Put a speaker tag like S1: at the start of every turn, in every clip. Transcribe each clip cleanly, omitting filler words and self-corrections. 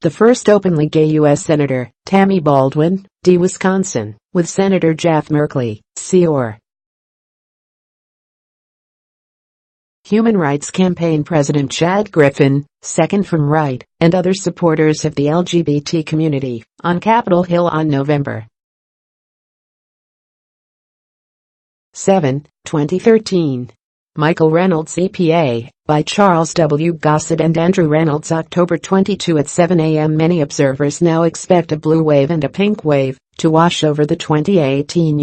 S1: The first openly gay U.S. Senator, Tammy Baldwin, D. Wisconsin, with Senator Jeff Merkley, C.O.R. Human Rights Campaign President Chad Griffin, second from right, and other supporters of the LGBT community, on Capitol Hill on November 7, 2013. Michael Reynolds EPA, by Charles W. Gossett and Andrew Reynolds. October 22 at 7 a.m. Many observers now expect a blue wave and a pink wave to wash over the 2018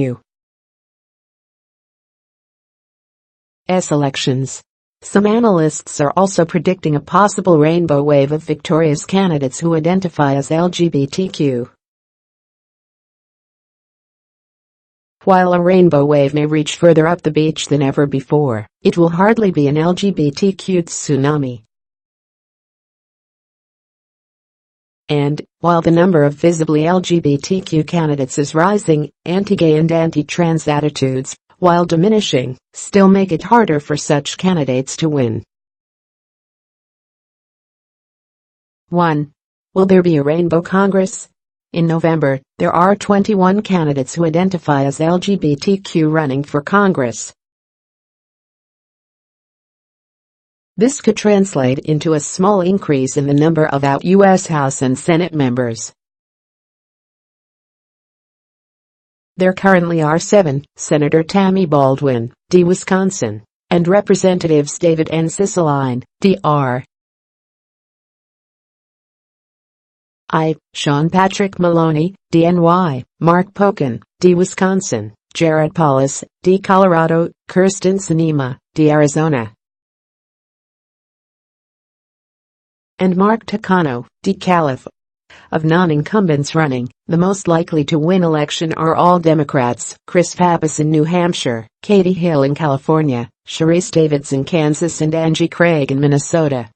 S1: U.S. elections. Some analysts are also predicting a possible rainbow wave of victorious candidates who identify as LGBTQ. While a rainbow wave may reach further up the beach than ever before, it will hardly be an LGBTQ tsunami. And, while the number of visibly LGBTQ candidates is rising, anti-gay and anti-trans attitudes, while diminishing, still make it harder for such candidates to win. 1. Will there be a Rainbow Congress? In November, there are 21 candidates who identify as LGBTQ running for Congress. This could translate into a small increase in the number of out U.S. House and Senate members. There currently are 7, Senator Tammy Baldwin, D. Wisconsin, and Representatives David and Cicilline, D.R.I. Sean Patrick Maloney, D-N.Y, Mark Pocan, D. Wisconsin, Jared Polis, D. Colorado, Kyrsten Sinema, D. Arizona, and Mark Takano, D-Calif. Of non-incumbents running, the most likely to win election are all Democrats: Chris Pappas in New Hampshire, Katie Hill in California, Sharice Davids in Kansas and Angie Craig in Minnesota.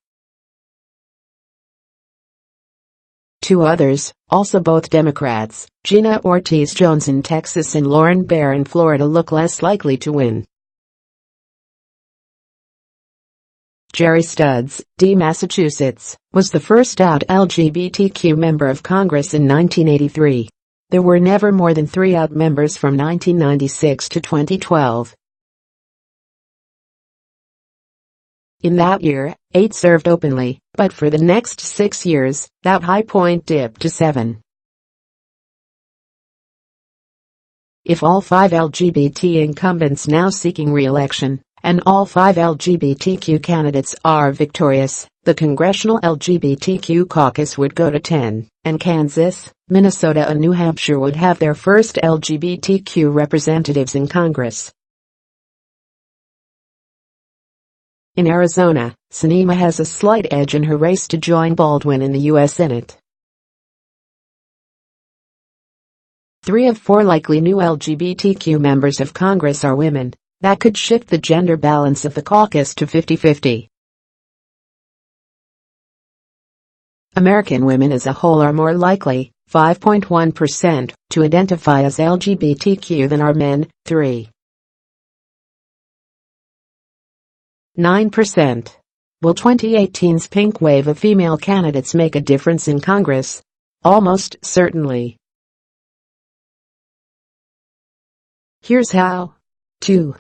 S1: 2 others, also both Democrats, Gina Ortiz Jones in Texas and Lauren Baer in Florida, look less likely to win. Gerry Studds, D. Massachusetts, was the first out LGBTQ member of Congress in 1983. There were never more than 3 out members from 1996 to 2012. In that year, 8 served openly, but for the next 6 years, that high point dipped to 7. If all 5 LGBT incumbents now seeking re-election, and all 5 LGBTQ candidates are victorious, the Congressional LGBTQ caucus would go to 10, and Kansas, Minnesota and New Hampshire would have their first LGBTQ representatives in Congress. In Arizona, Sinema has a slight edge in her race to join Baldwin in the U.S. Senate. 3 of 4 likely new LGBTQ members of Congress are women. That could shift the gender balance of the caucus to 50-50. American women as a whole are more likely, 5.1%, to identify as LGBTQ than are men, 3.9%. Will 2018's pink wave of female candidates make a difference in Congress? Almost certainly. Here's how. 2.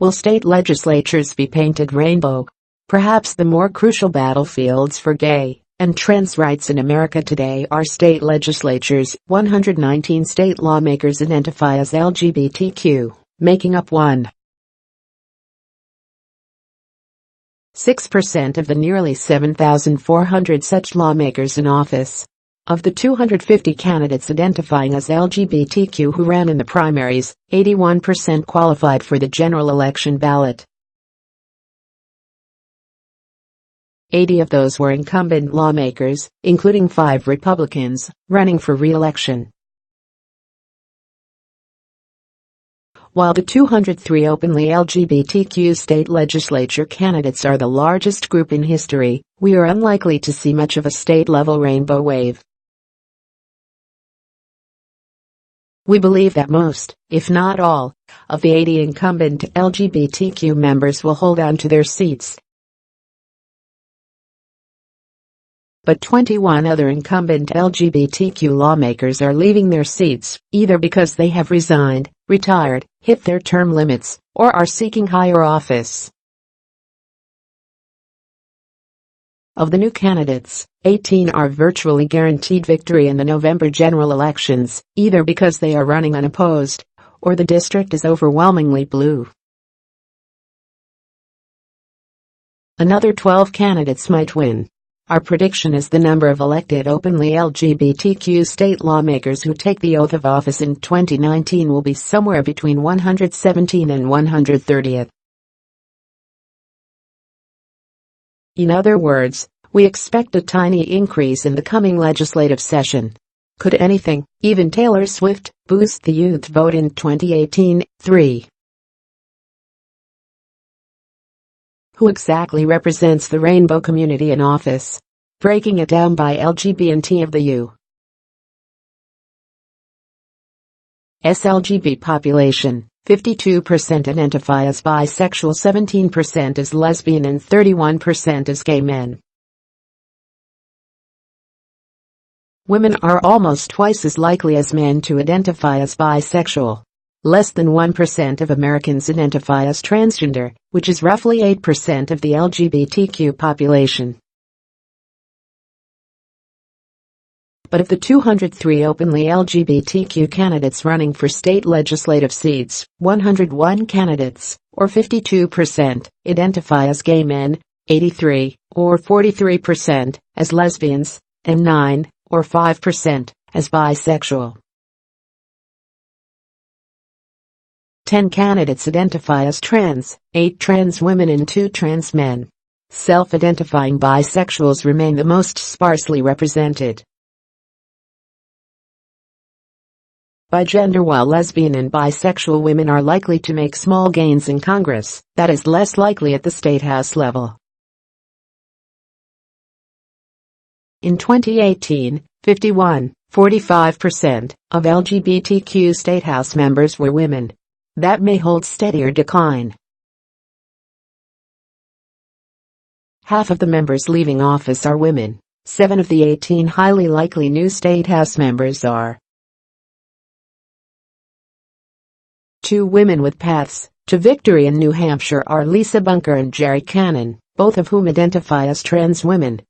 S1: Will state legislatures be painted rainbow? Perhaps the more crucial battlefields for gay and trans rights in America today are state legislatures. 119 state lawmakers identify as LGBTQ, making up 1.6% of the nearly 7,400 such lawmakers in office. Of the 250 candidates identifying as LGBTQ who ran in the primaries, 81% qualified for the general election ballot. 80 of those were incumbent lawmakers, including 5 Republicans, running for re-election. While the 203 openly LGBTQ state legislature candidates are the largest group in history, we are unlikely to see much of a state-level rainbow wave. We believe that most, if not all, of the 80 incumbent LGBTQ members will hold on to their seats. But 21 other incumbent LGBTQ lawmakers are leaving their seats, either because they have resigned, retired, hit their term limits, or are seeking higher office. Of the new candidates, 18 are virtually guaranteed victory in the November general elections, either because they are running unopposed, or the district is overwhelmingly blue. Another 12 candidates might win. Our prediction is the number of elected openly LGBTQ state lawmakers who take the oath of office in 2019 will be somewhere between 117 and 130. In other words, we expect a tiny increase in the coming legislative session. Could anything, even Taylor Swift, boost the youth vote in 2018? 3. Who exactly represents the rainbow community in office? Breaking it down by LGBT of the U.S. LGBT population, 52% identify as bisexual, 17% as lesbian and 31% as gay men. Women are almost twice as likely as men to identify as bisexual. Less than 1% of Americans identify as transgender, which is roughly 8% of the LGBTQ population. But of the 203 openly LGBTQ candidates running for state legislative seats, 101 candidates, or 52%, identify as gay men, 83, or 43%, as lesbians, and 9, or 5%, as bisexual. 10 candidates identify as trans, 8 trans women and 2 trans men. Self-identifying bisexuals remain the most sparsely represented. By gender, while lesbian and bisexual women are likely to make small gains in Congress, that is less likely at the state house level. In 2018, 45% of LGBTQ state house members were women. That may hold steady or decline. Half of the members leaving office are women. 7 of the 18 highly likely new state house members are 2 women with paths to victory in New Hampshire are Lisa Bunker and Jerry Cannon, both of whom identify as trans women.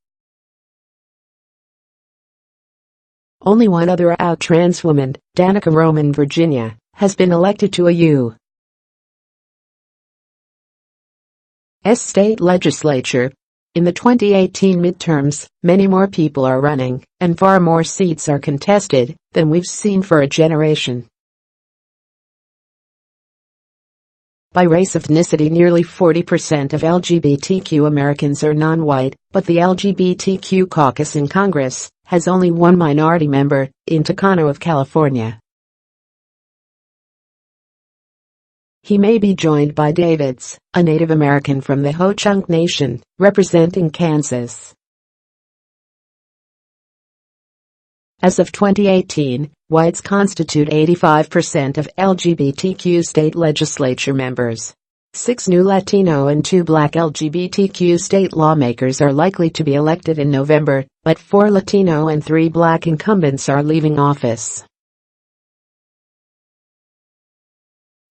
S1: Only one other out trans woman, Danica Roman, Virginia, has been elected to a U.S. state legislature. In the 2018 midterms, many more people are running, and far more seats are contested than we've seen for a generation. By race ethnicity, nearly 40% of LGBTQ Americans are non-white, but the LGBTQ caucus in Congress has only one minority member, in Takano of California. He may be joined by Davids, a Native American from the Ho-Chunk Nation, representing Kansas. As of 2018, whites constitute 85% of LGBTQ state legislature members. 6 new Latino and 2 Black LGBTQ state lawmakers are likely to be elected in November, but 4 Latino and 3 Black incumbents are leaving office.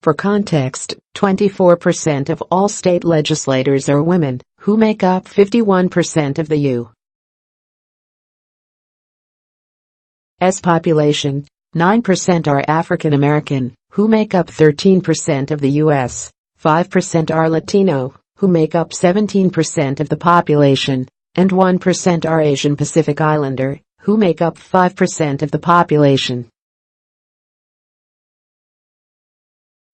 S1: For context, 24% of all state legislators are women, who make up 51% of the U.S. population. 9% are African American, who make up 13% of the U.S. 5% are Latino, who make up 17% of the population, and 1% are Asian Pacific Islander, who make up 5% of the population.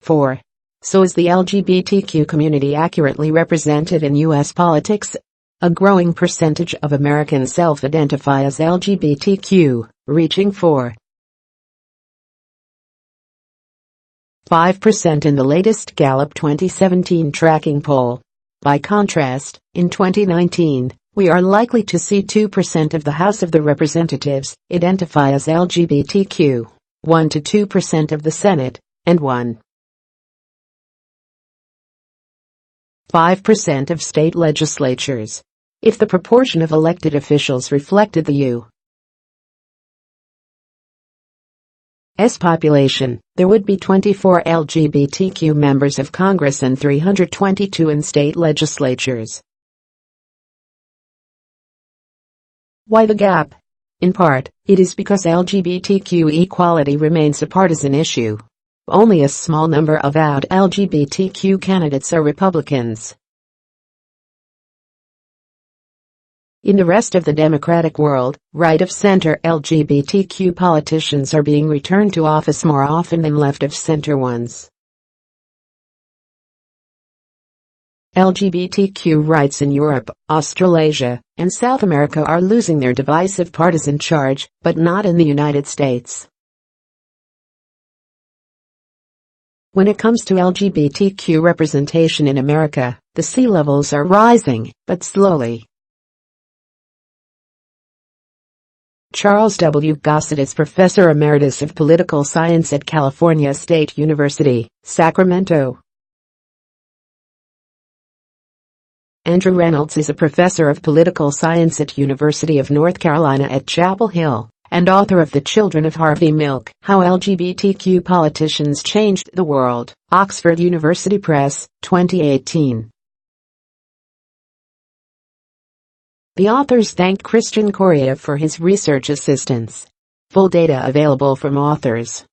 S1: 4. So is the LGBTQ community accurately represented in U.S. politics? A growing percentage of Americans self-identify as LGBTQ, reaching 4.5% in the latest Gallup 2017 tracking poll. By contrast, in 2019, we are likely to see 2% of the House of the Representatives identify as LGBTQ. 1 to 2% of the Senate, and 1.5% of state legislatures. If the proportion of elected officials reflected the U.S. population, there would be 24 LGBTQ members of Congress and 322 in state legislatures. Why the gap? In part, it is because LGBTQ equality remains a partisan issue. Only a small number of out LGBTQ candidates are Republicans. In the rest of the democratic world, right-of-center LGBTQ politicians are being returned to office more often than left-of-center ones. LGBTQ rights in Europe, Australasia, and South America are losing their divisive partisan charge, but not in the United States. When it comes to LGBTQ representation in America, the sea levels are rising, but slowly. Charles W. Gossett is Professor Emeritus of Political Science at California State University, Sacramento. Andrew Reynolds is a professor of political science at University of North Carolina at Chapel Hill, and author of The Children of Harvey Milk: How LGBTQ Politicians Changed the World, Oxford University Press, 2018. The authors thanked Christian Correa for his research assistance. Full data available from authors.